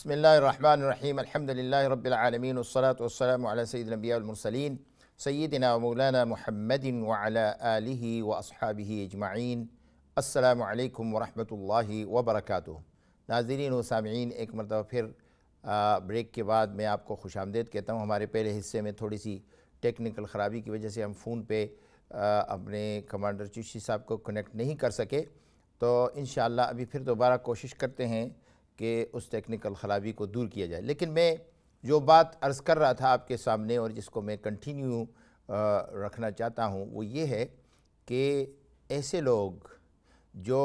بسم اللہ الرحمن الرحیم الحمدللہ رب العالمین والصلاة والسلام علی سید الانبیاء والمرسلین سیدنا و مولانا محمد وعلی آلہ واصحابہ اجمعین۔ السلام علیکم ورحمۃ اللہ وبرکاتہ۔ ناظرین و سامعین، ایک مرتبہ پھر بریک کے بعد میں آپ کو خوش آمدید کہتا ہوں۔ ہمارے پہلے حصے میں تھوڑی سی ٹیکنیکل خرابی کی وجہ سے ہم فون پہ اپنے کمانڈر چشتی صاحب کو کنیکٹ نہیں کر سکے، تو انشاءاللہ ابھی پھر دوبارہ کوشش کرتے ہیں کہ اس ٹیکنیکل خرابی کو دور کیا جائے۔ لیکن میں جو بات عرض کر رہا تھا آپ کے سامنے اور جس کو میں کنٹینیو رکھنا چاہتا ہوں وہ یہ ہے کہ ایسے لوگ جو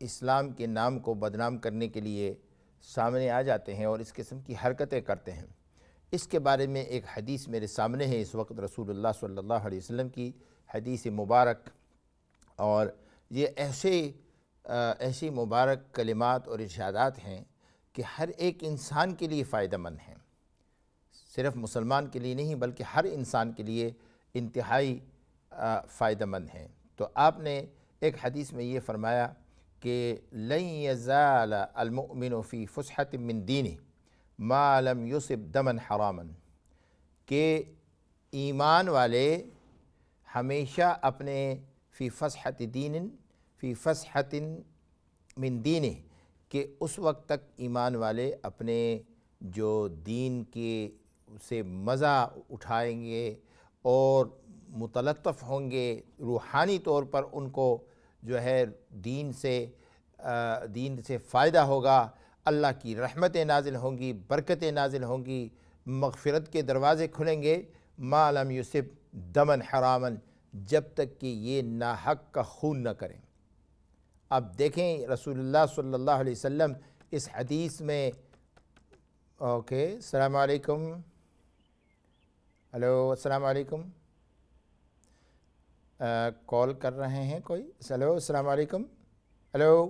اسلام کے نام کو بدنام کرنے کے لیے سامنے آ جاتے ہیں اور اس قسم کی حرکتیں کرتے ہیں، اس کے بارے میں ایک حدیث میرے سامنے ہے اس وقت، رسول اللہ صلی اللہ علیہ وسلم کی حدیث مبارک، اور یہ ایسی مبارک کلمات اور ارشادات ہیں کہ ہر ایک انسان کے لیے فائدہ مند ہیں، صرف مسلمان کے لیے نہیں بلکہ ہر انسان کے لیے انتہائی فائدہ مند ہیں۔ تو آپ نے ایک حدیث میں یہ فرمایا کہ لن یزال المؤمن فی فسحۃ من دینہ ما لم یصب دما حراما، کہ ایمان والے ہمیشہ اپنے فی فسحۃ من دینہ، کہ اس وقت تک ایمان والے اپنے جو دین کے سے مزہ اٹھائیں گے اور متلطف ہوں گے، روحانی طور پر ان کو جو ہے دین سے فائدہ ہوگا، اللہ کی رحمتیں نازل ہوں گی، برکتیں نازل ہوں گی، مغفرت کے دروازے کھلیں گے، ما لم یصب دما حراما، جب تک کہ یہ ناحق کا خون نہ کریں۔ اب دیکھیں رسول اللہ صلی اللہ علیہ وسلم اس حدیث میں السلام علیکم، ہلو السلام علیکم، کال کر رہے ہیں کوئی؟ ہلو السلام علیکم، hello,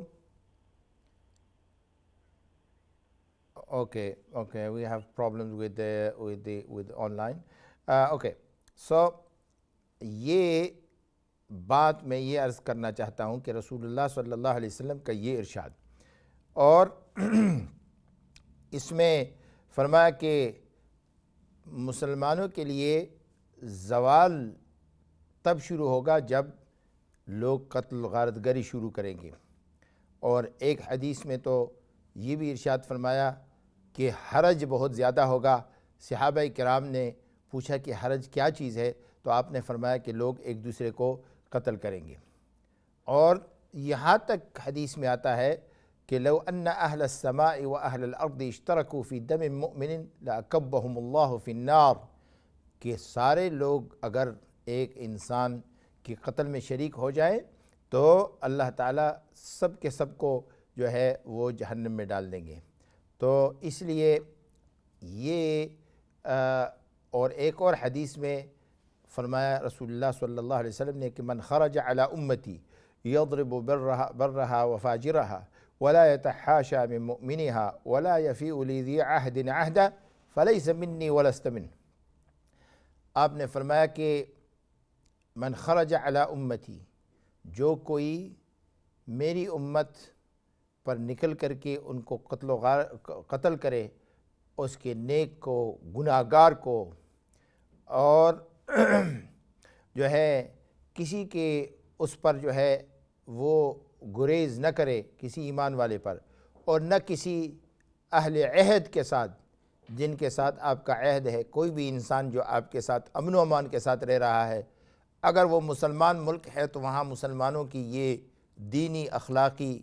okay we have problem with on line, so یہ بات میں یہ عرض کرنا چاہتا ہوں کہ رسول اللہ صلی اللہ علیہ وسلم کا یہ ارشاد، اور اس میں فرمایا کہ مسلمانوں کے لیے زوال تب شروع ہوگا جب لوگ قتل غارت گری شروع کریں گے، اور ایک حدیث میں تو یہ بھی ارشاد فرمایا کہ حرج بہت زیادہ ہوگا۔ صحابہ کرام نے پوچھا کہ حرج کیا چیز ہے، تو آپ نے فرمایا کہ لوگ ایک دوسرے کو قتل کریں گے، اور یہاں تک حدیث میں آتا ہے کہ لو ان اہل السماء و اہل الارض اشترکوا فی دم مؤمن لاکبہم اللہ فی النار، کہ سارے لوگ اگر ایک انسان کے قتل میں شریک ہو جائے تو اللہ تعالیٰ سب کے سب کو جو ہے وہ جہنم میں ڈال دیں گے۔ تو اس لیے یہ اور ایک اور حدیث میں فرمایا رسول اللہ صلی اللہ علیہ وسلم نے کہ من خرج علی امتی یضرب برها وفاجرها ولا يتحاشى من مؤمنها ولا يفيء لذي عهد عهدا فليس مني ولست منه۔ آپ نے فرمایا کہ من خرج علی امتی، جو کوئی میری امت پر نکل کر کے ان کو قتل کرے، اس کے نیک کو، گناہگار کو، اور جو ہے کسی کے اس پر جو ہے وہ گریز نہ کرے کسی ایمان والے پر، اور نہ کسی اہل عہد کے ساتھ جن کے ساتھ آپ کا عہد ہے۔ کوئی بھی انسان جو آپ کے ساتھ امن و امان کے ساتھ رہ رہا ہے، اگر وہ مسلمان ملک ہے تو وہاں مسلمانوں کی یہ دینی، اخلاقی،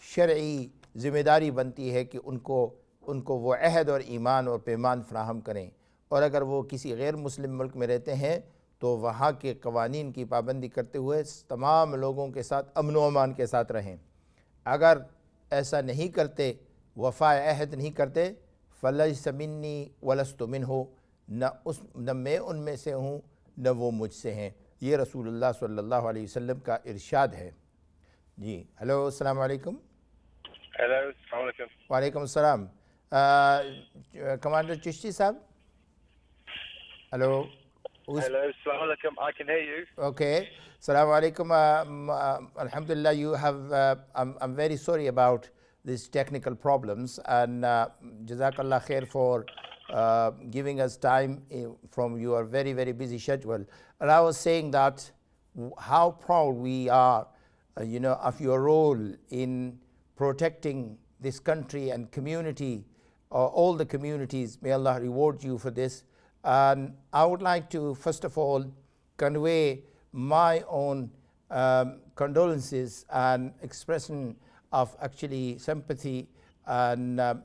شرعی ذمہ داری بنتی ہے کہ ان کو وہ عہد اور ایمان اور پیمان فراہم کریں، اور اگر وہ کسی غیر مسلم ملک میں رہتے ہیں تو وہاں کے قوانین کی پابندی کرتے ہوئے تمام لوگوں کے ساتھ امن و امان کے ساتھ رہیں۔ اگر ایسا نہیں کرتے، وفا عہد نہیں کرتے، فلیس منی ولست منہ، نہ میں ان میں سے ہوں نہ وہ مجھ سے ہیں۔ یہ رسول اللہ صلی اللہ علیہ وسلم کا ارشاد ہے۔ جی ہلو السلام علیکم۔ ہیلو السلام علیکم۔ وعلیکم السلام، کمانڈر چشتی صاحب، ہلو۔ ہیلو السلام علیکم، I can hear you. Okay, السلام علیکم. Alhamdulillah, I'm very sorry about these technical problems. And Jazakallah khair for giving us time from your very, very busy schedule. And I was saying that how proud we are, of your role in protecting this country and community, all the communities. May Allah reward you for this. And I would like to, first of all, convey my own condolences and expression of actually sympathy and a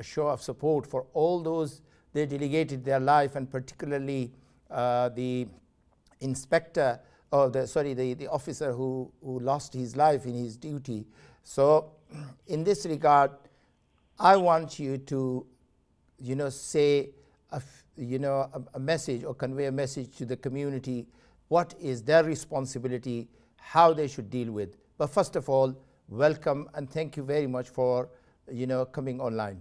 show of support for all those they delegated their life, and particularly the inspector, or the officer who lost his life in his duty. So in this regard, I want you to say a message, or convey a message to the community, what is their responsibility, how they should deal with. But first of all, welcome and thank you very much for coming online.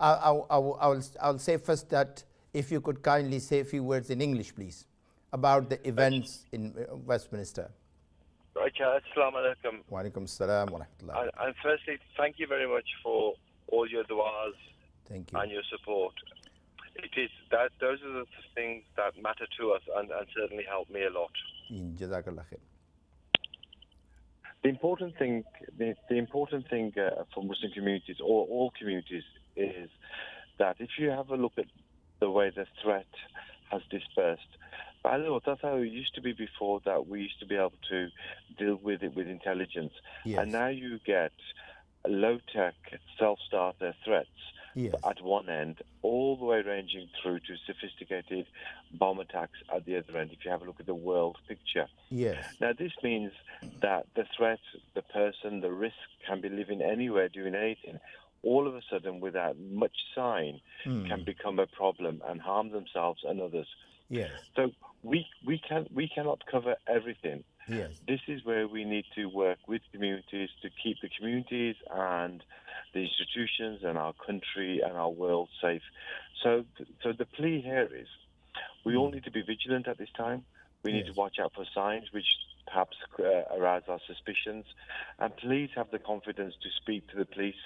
I'll say first that if you could kindly say a few words in English, please, about the events in Westminster. Okay, assalamu alaikum. Wa alaikum assalam wa rahmatullah. And firstly, thank you very much for all your du'as. Thank you. And your support. It is that those are the things that matter to us, and certainly help me a lot. Jazakallah khair. The important thing for Muslim communities, or all communities, is that if you have a look at the way the threat has dispersed, that's how it used to be before, that we used to be able to deal with it with intelligence. Yes. And now you get low-tech self-starter threats. Yes. At one end, all the way ranging through to sophisticated bomb attacks at the other end, if you have a look at the world picture. Yes. Now, this means that the threat, the person, the risk can be living anywhere, doing anything, all of a sudden, without much sign, can become a problem and harm themselves and others. Yes. So we cannot cover everything. Yes. This is where we need to work with communities to keep the communities and the institutions and our country and our world safe. So the plea here is, we all need to be vigilant at this time. We need to watch out for signs which perhaps arouse our suspicions, and please have the confidence to speak to the police.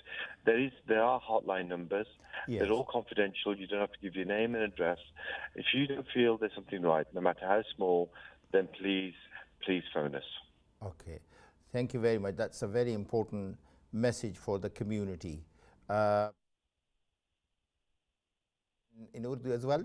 There are hotline numbers. Yes. They're all confidential. You don't have to give your name and address. If you don't feel there's something right, no matter how small, then please phone us. Okay, thank you very much. That's a very important message for the community. In Urdu as well?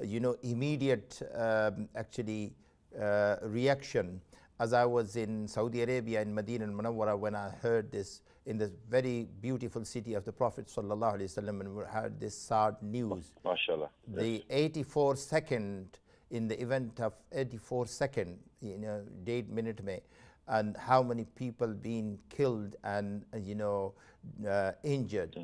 immediate actually reaction as I was in Saudi Arabia in Medina al-Munawwara when I heard this in this very beautiful city of the Prophet sallallahu alaihi wasallam, and we heard this sad news. MashaAllah. The 84-second, in the event of 84-second, date minute mein, and how many people being killed and injured.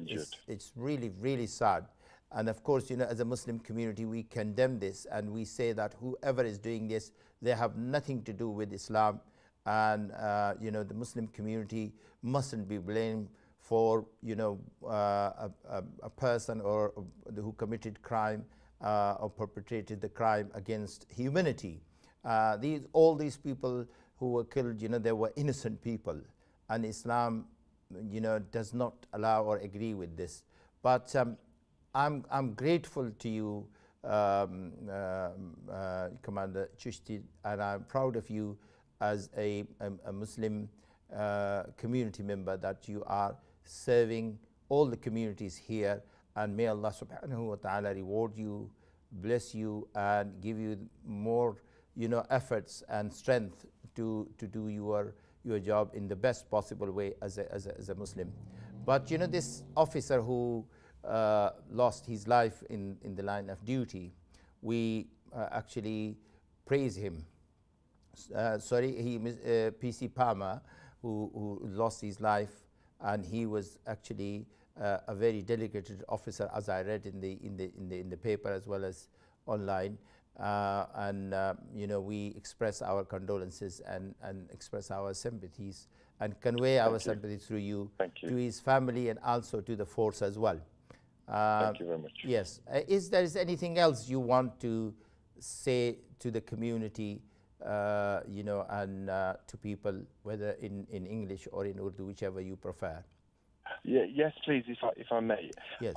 It's really, really sad. And of course, as a Muslim community, we condemn this, and we say that whoever is doing this, they have nothing to do with Islam, and the Muslim community mustn't be blamed for a person or who committed crime or perpetrated the crime against humanity. All these people who were killed, they were innocent people, and Islam, does not allow or agree with this. But I'm grateful to you, Commander Chishti, and I'm proud of you as a Muslim community member, that you are serving all the communities here, and may Allah subhanahu wa ta'ala reward you, bless you, and give you more efforts and strength to do your job in the best possible way as a Muslim. But this officer who lost his life in the line of duty, we actually praise him. PC Palmer, who lost his life, and he was actually a very dedicated officer, as I read in the paper as well as online. We express our condolences and express our sympathies and convey our sympathy through you to his family and also to the force as well. Thank you very much. Yes. Is there anything else you want to say to the community, and to people, whether in English or in Urdu, whichever you prefer? Yes, please, if I may. Yes.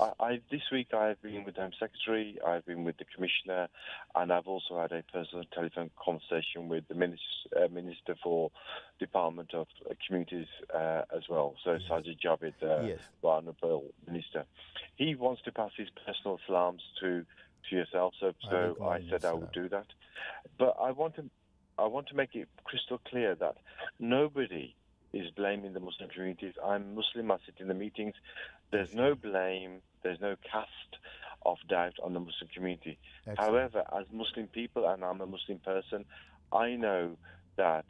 This week I've been with the Home Secretary, I've been with the Commissioner, and I've also had a personal telephone conversation with the Minister for Department of Communities as well. So yes. Sajid Javid, yes. Honourable Minister. He wants to pass his personal salams to yourself, so I said I would do that. But I want to make it crystal clear that nobody is blaming the Muslim communities. I'm Muslim, I sit in the meetings. There's no blame, there's no cast of doubt on the Muslim community. Excellent. However, as Muslim people, and I'm a Muslim person, I know that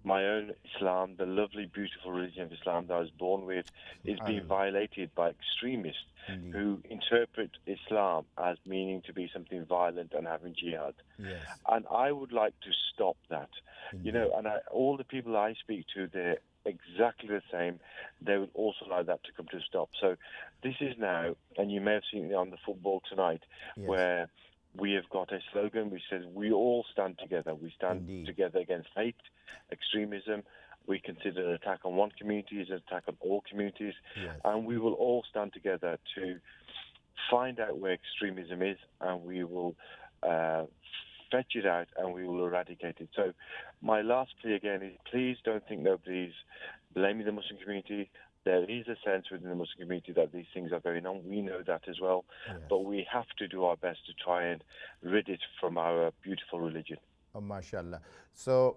my own Islam, the lovely, beautiful religion of Islam that I was born with, is being violated by extremists who interpret Islam as meaning to be something violent and having jihad. Yes. And I would like to stop that. And all the people I speak to, they're exactly the same. They would also like that to come to a stop. So this is now, and you may have seen it on the football tonight, yes. where we have got a slogan which says we all stand together. We stand together against hate, extremism. We consider an attack on one community as an attack on all communities. Yes. And we will all stand together to find out where extremism is, and we will fetch it out, and we will eradicate it. So my last plea again is, please don't think nobody's blaming the Muslim community. There is a sense within the Muslim community that these things are going on. We know that as well. Yes. But we have to do our best to try and rid it from our beautiful religion. MashaAllah. So,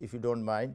if you don't mind,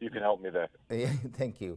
you can help me there. Thank you.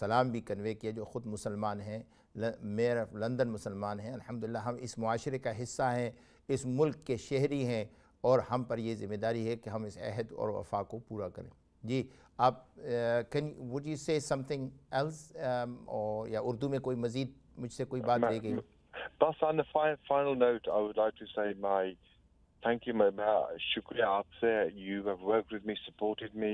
سلام بھی کنوے کیا جو خود مسلمان ہیں، measure of London مسلمان ہیں۔ الحمدللہ ہم اس معاشرے کا حصہ ہیں، اس ملک کے شہری ہیں، اور ہم پر یہ ذمہ داری ہے کہ ہم اس عہد اور وفا کو پورا کریں۔ جی آپ would you say something else اور یا اردو میں کوئی مزید مجھ سے کوئی بات رہ گئی؟ بس on the final note, I would like to say my thank you, شکریہ آپ سے. You have worked with me, supported me,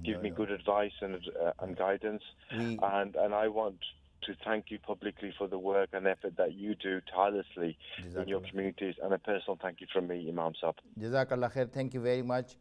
give me good advice and guidance, and I want to thank you publicly for the work and effort that you do tirelessly in your communities, and a personal thank you from me, Imam Sahib. Jazakallah khair. Thank you very much.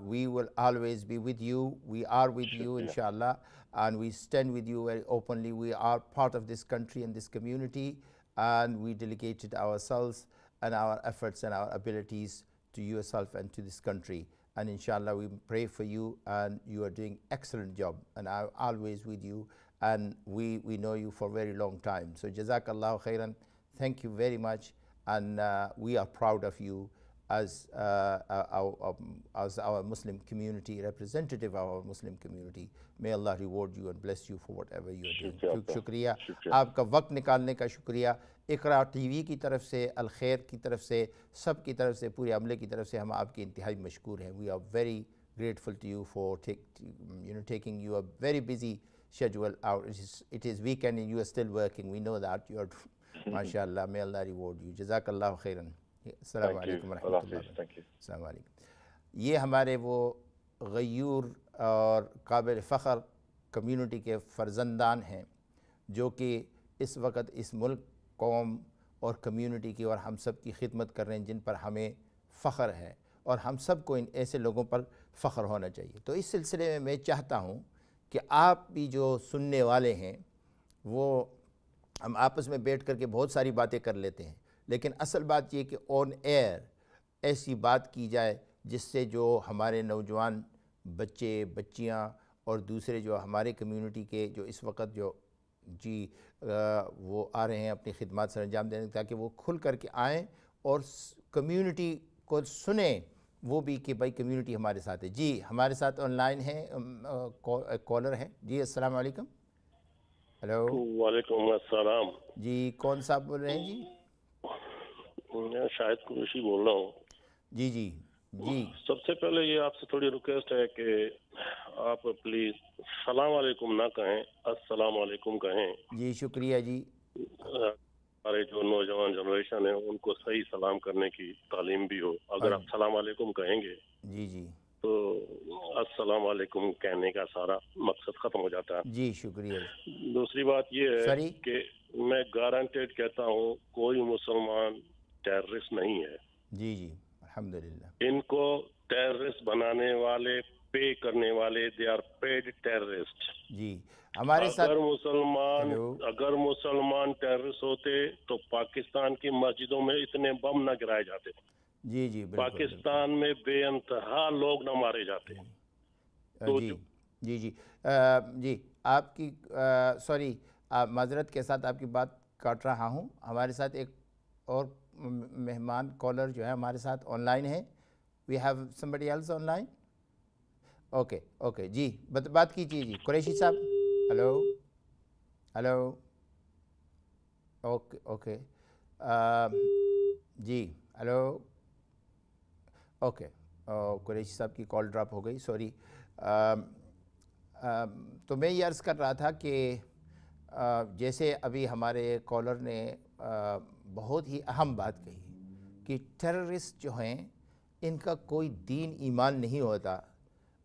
We will always be with you. We are with you, inshallah, and we stand with you very openly. We are part of this country and this community, and we delegated ourselves and our efforts and our abilities to yourself and to this country. And inshallah, we pray for you, and you are doing excellent job, and I'm always with you, and we know you for a very long time. So jazakallahu khairan. Thank you very much, and we are proud of you as our Muslim community, representative of our Muslim community. May Allah reward you and bless you for whatever you are doing. شکریہ آپ کا وقت نکالنے کا، شکریہ اقرا T V کی طرف سے، الخیر کی طرف سے، سب کی طرف سے، پورے عملے کی طرف سے ہم آپ کے انتہائی مشکور ہیں. We are very grateful to you for taking your very busy schedule out. It is weekend and you are still working. We know that you are MashaAllah. May Allah reward you. Jazakallahu khairan. السلام علیکم ورحمۃ اللہ وبرکاتہ. السلام علیکم. یہ ہمارے وہ غیور اور قابل فخر کمیونٹی کے فرزندان ہیں جو کہ اس وقت اس ملک، قوم اور کمیونٹی کی اور ہم سب کی خدمت کر رہے ہیں، جن پر ہمیں فخر ہے، اور ہم سب کو ان ایسے لوگوں پر فخر ہونا چاہیے. تو اس سلسلے میں میں چاہتا ہوں کہ آپ بھی جو سننے والے ہیں، وہ ہم آپس میں بیٹھ کر کے بہت ساری باتیں کر لیتے ہیں، لیکن اصل بات یہ کہ آن ایئر ایسی بات کی جائے جس سے جو ہمارے نوجوان بچے، بچیاں اور دوسرے جو ہمارے کمیونٹی کے جو اس وقت جو وہ آ رہے ہیں اپنی خدمات سر انجام دینے، تاکہ وہ کھل کر کے آئیں اور کمیونٹی کو سنیں، وہ بھی کہ بھائی کمیونٹی ہمارے ساتھ ہے. جی ہمارے ساتھ آن لائن ہے کالر ہیں. جی السلام علیکم. ہلو. وعلیکم السلام. جی کون صاحب بول رہے ہیں؟ جی میں شاہد قریشی بول رہا ہوں. جی جی جی. سب سے پہلے یہ آپ سے تھوڑی ریکویسٹ ہے کہ آپ پلیز السلام علیکم نہ کہیں، السلام علیکم کہیں. جی شکریہ. جی ہمارے جو نوجوان جنریشن ہے ان کو صحیح سلام کرنے کی تعلیم بھی ہو. اگر آپ السلام علیکم کہیں گے جی جی تو السلام علیکم کہنے کا سارا مقصد ختم ہو جاتا ہے. جی شکریہ. دوسری بات یہ ہے کہ میں گارنٹیڈ کہتا ہوں کوئی مسلمان ٹیررسٹ نہیں ہے. جی جی الحمدللہ. ان کو ٹیررسٹ بنانے والے، پے کرنے والے، دے آر پیڈ ٹیررسٹ. جی ہمارے ساتھ اگر مسلمان ٹیررسٹ ہوتے تو پاکستان کی مسجدوں میں اتنے بم نہ گرائے جاتے. جی جی پاکستان میں بے انتہا لوگ نہ مارے جاتے. جی جی جی جی آپ کی سوری معذرت کے ساتھ آپ کی بات کاٹ رہا ہوں. ہمارے ساتھ ایک اور مہمان کالر جو ہے ہمارے ساتھ آن لائن ہے. We have somebody else on line. Okay okay. جی بات کیجیے. جی قریشی صاحب. Hello hello. Okay okay. جی ہلو. اوکے. قریشی صاحب کی کال ڈراپ ہو گئی، سوری. تو میں یہ عرض کر رہا تھا کہ جیسے ابھی ہمارے کالر نے بہت ہی اہم بات کہی کہ ٹیررسٹ جو ہیں ان کا کوئی دین ایمان نہیں ہوتا،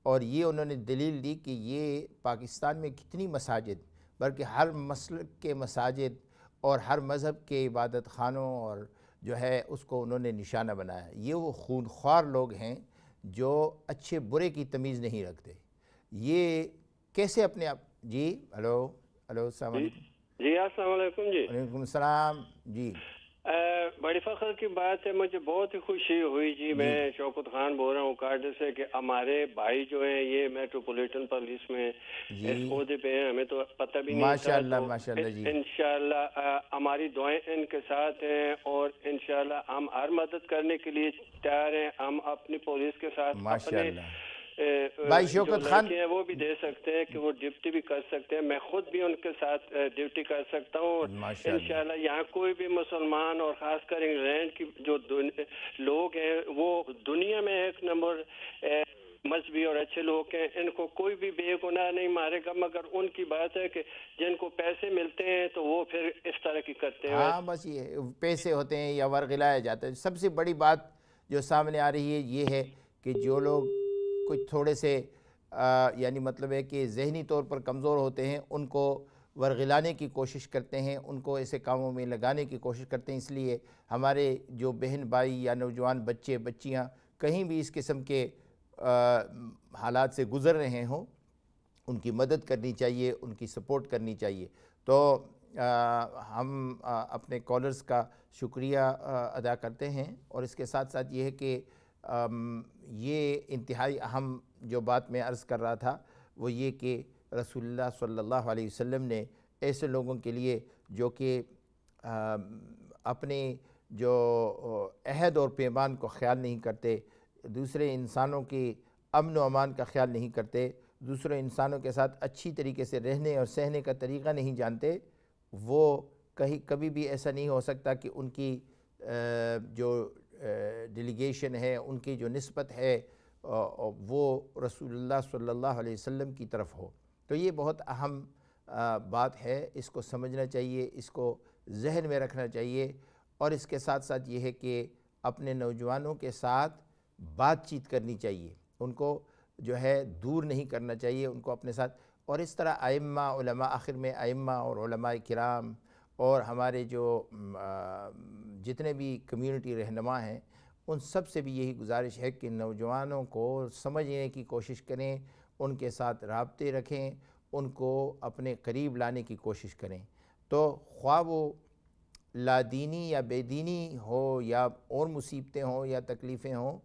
اور یہ انہوں نے دلیل دی کہ یہ پاکستان میں کتنی مساجد، بلکہ ہر مسلک کے مساجد اور ہر مذہب کے عبادت خانوں اور جو ہے اس کو انہوں نے نشانہ بنایا. یہ وہ خونخوار لوگ ہیں جو اچھے برے کی تمیز نہیں رکھتے. یہ کیسے اپنے آپ. جی ہلو ہلو. السلام علیکم. جی السلام علیکم. جی وعلیکم السلام. جی بڑی فخر کی بات ہے، مجھے بہت ہی خوشی ہوئی. جی میں شوکت خان بول رہا ہوں کارڈ سے کہ ہمارے بھائی جو ہیں یہ میٹروپولیٹن پولیس میں اس عہدے پہ ہیں. ہمیں تو پتہ بھی نہیں تھا. ماشاءاللہ. جی انشاءاللہ ہماری دعائیں ان کے ساتھ ہیں، اور انشاءاللہ ہم ہر مدد کرنے کے لیے تیار ہیں. ہم اپنی پولیس کے ساتھ اپنے بھائی جو شوکت خان لڑکے ہیں وہ بھی دے سکتے ہیں کہ وہ ڈیوٹی بھی کر سکتے ہیں. میں خود بھی ان کے ساتھ ڈیوٹی کر سکتا ہوں, اور انشاءاللہ یہاں کوئی بھی مسلمان اور خاص کر انگلینڈ کی جو لوگ ہیں وہ دنیا میں ایک نمبر مذہبی اور اچھے لوگ ہیں. ان کو کوئی بھی بے گناہ نہیں مارے گا, مگر ان کی بات ہے کہ جن کو پیسے ملتے ہیں تو وہ پھر اس طرح کی کرتے ہیں. ہاں بس یہ پیسے ہوتے ہیں یا ورغلایا جاتا ہے. سب سے بڑی بات جو سامنے آ رہی ہے یہ ہے کہ جو لوگ کچھ تھوڑے سے یعنی مطلب ہے کہ ذہنی طور پر کمزور ہوتے ہیں ان کو ورغلانے کی کوشش کرتے ہیں, ان کو ایسے کاموں میں لگانے کی کوشش کرتے ہیں. اس لیے ہمارے جو بہن بھائی یا نوجوان بچے بچیاں کہیں بھی اس قسم کے حالات سے گزر رہے ہوں ان کی مدد کرنی چاہیے, ان کی سپورٹ کرنی چاہیے. تو ہم اپنے کالرز کا شکریہ ادا کرتے ہیں, اور اس کے ساتھ ساتھ یہ ہے کہ یہ انتہائی اہم جو بات میں عرض کر رہا تھا وہ یہ کہ رسول اللہ صلی اللہ علیہ وسلم نے ایسے لوگوں کے لیے جو کہ اپنے جو عہد اور پیمان کو خیال نہیں کرتے, دوسرے انسانوں کی امن و امان کا خیال نہیں کرتے, دوسرے انسانوں کے ساتھ اچھی طریقے سے رہنے اور سہنے کا طریقہ نہیں جانتے, وہ کبھی بھی ایسا نہیں ہو سکتا کہ ان کی جو ڈیلیگیشن ہے, ان کی جو نسبت ہے وہ رسول اللہ صلی اللہ علیہ وسلم کی طرف ہو. تو یہ بہت اہم بات ہے, اس کو سمجھنا چاہیے, اس کو ذہن میں رکھنا چاہیے. اور اس کے ساتھ ساتھ یہ ہے کہ اپنے نوجوانوں کے ساتھ بات چیت کرنی چاہیے, ان کو جو ہے دور نہیں کرنا چاہیے, ان کو اپنے ساتھ. اور اس طرح ائمہ علماء, آخر میں ائمہ اور علماء کرام اور ہمارے جو جتنے بھی کمیونٹی رہنما ہیں ان سب سے بھی یہی گزارش ہے کہ نوجوانوں کو سمجھنے کی کوشش کریں, ان کے ساتھ رابطے رکھیں, ان کو اپنے قریب لانے کی کوشش کریں. تو خواہ وہ لادینی یا بے دینی ہو یا اور مصیبتیں ہوں یا تکلیفیں ہوں,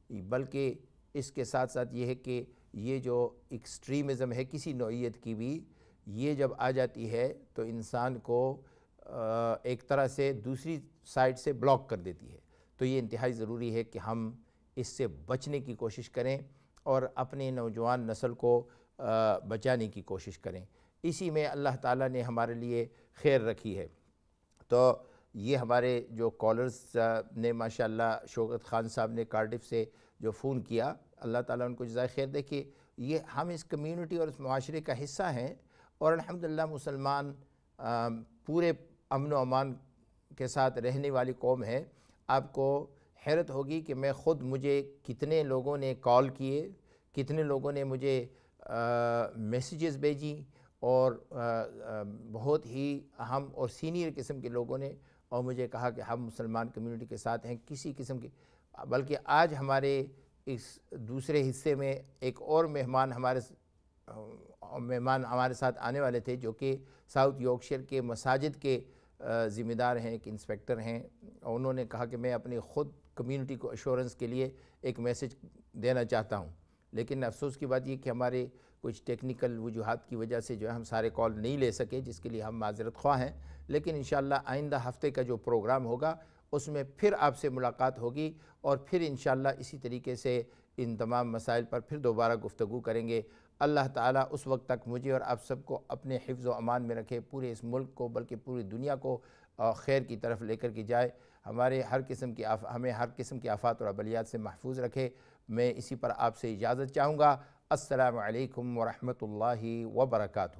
بلکہ اس کے ساتھ ساتھ یہ ہے کہ یہ جو ایکسٹریمزم ہے کسی نوعیت کی بھی, یہ جب آ جاتی ہے تو انسان کو ایک طرح سے دوسری سائڈ سے بلاک کر دیتی ہے. تو یہ انتہائی ضروری ہے کہ ہم اس سے بچنے کی کوشش کریں اور اپنے نوجوان نسل کو بچانے کی کوشش کریں. اسی میں اللہ تعالیٰ نے ہمارے لیے خیر رکھی ہے. تو یہ ہمارے جو کالرز نے ماشاءاللہ شوکت خان صاحب نے کارڈف سے جو فون کیا, اللہ تعالیٰ ان کو جزائے خیر دے کہ یہ ہم اس کمیونٹی اور اس معاشرے کا حصہ ہیں, اور الحمدللہ مسلمان پورے امن و امان کے ساتھ رہنے والی قوم ہے. آپ کو حیرت ہوگی کہ مجھے کتنے لوگوں نے کال کیے, کتنے لوگوں نے مجھے میسیجز بھیجی, اور بہت ہی اہم اور سینئر قسم کے لوگوں نے اور مجھے کہا کہ ہم مسلمان کمیونٹی کے ساتھ ہیں. کسی قسم کی, بلکہ آج ہمارے اس دوسرے حصے میں ایک اور مہمان ہمارے ساتھ آنے والے تھے جو کہ ساؤتھ یارکشائر کے مساجد کے ذمہ دار ہیں, ایک انسپیکٹر ہیں. اور انہوں نے کہا کہ میں اپنی خود کمیونٹی کو ایشورنس کے لیے ایک میسج دینا چاہتا ہوں, لیکن افسوس کی بات یہ کہ ہمارے کچھ ٹیکنیکل وجوہات کی وجہ سے جو ہے ہم سارے کال نہیں لے سکے, جس کے لیے ہم معذرت خواہ ہیں. لیکن انشاءاللہ آئندہ ہفتے کا جو پروگرام ہوگا اس میں پھر آپ سے ملاقات ہوگی, اور پھر انشاءاللہ اسی طریقے سے ان تمام مسائل پر پھر دوبارہ گفتگو کریں گے. اللہ تعالیٰ اس وقت تک مجھے اور آپ سب کو اپنے حفظ و امان میں رکھے, پورے اس ملک کو بلکہ پوری دنیا کو خیر کی طرف لے کر کے جائے, ہمیں ہر قسم کی آفات اور ابلیات سے محفوظ رکھے. میں اسی پر آپ سے اجازت چاہوں گا. السلام علیکم ورحمۃ اللہ وبرکاتہ.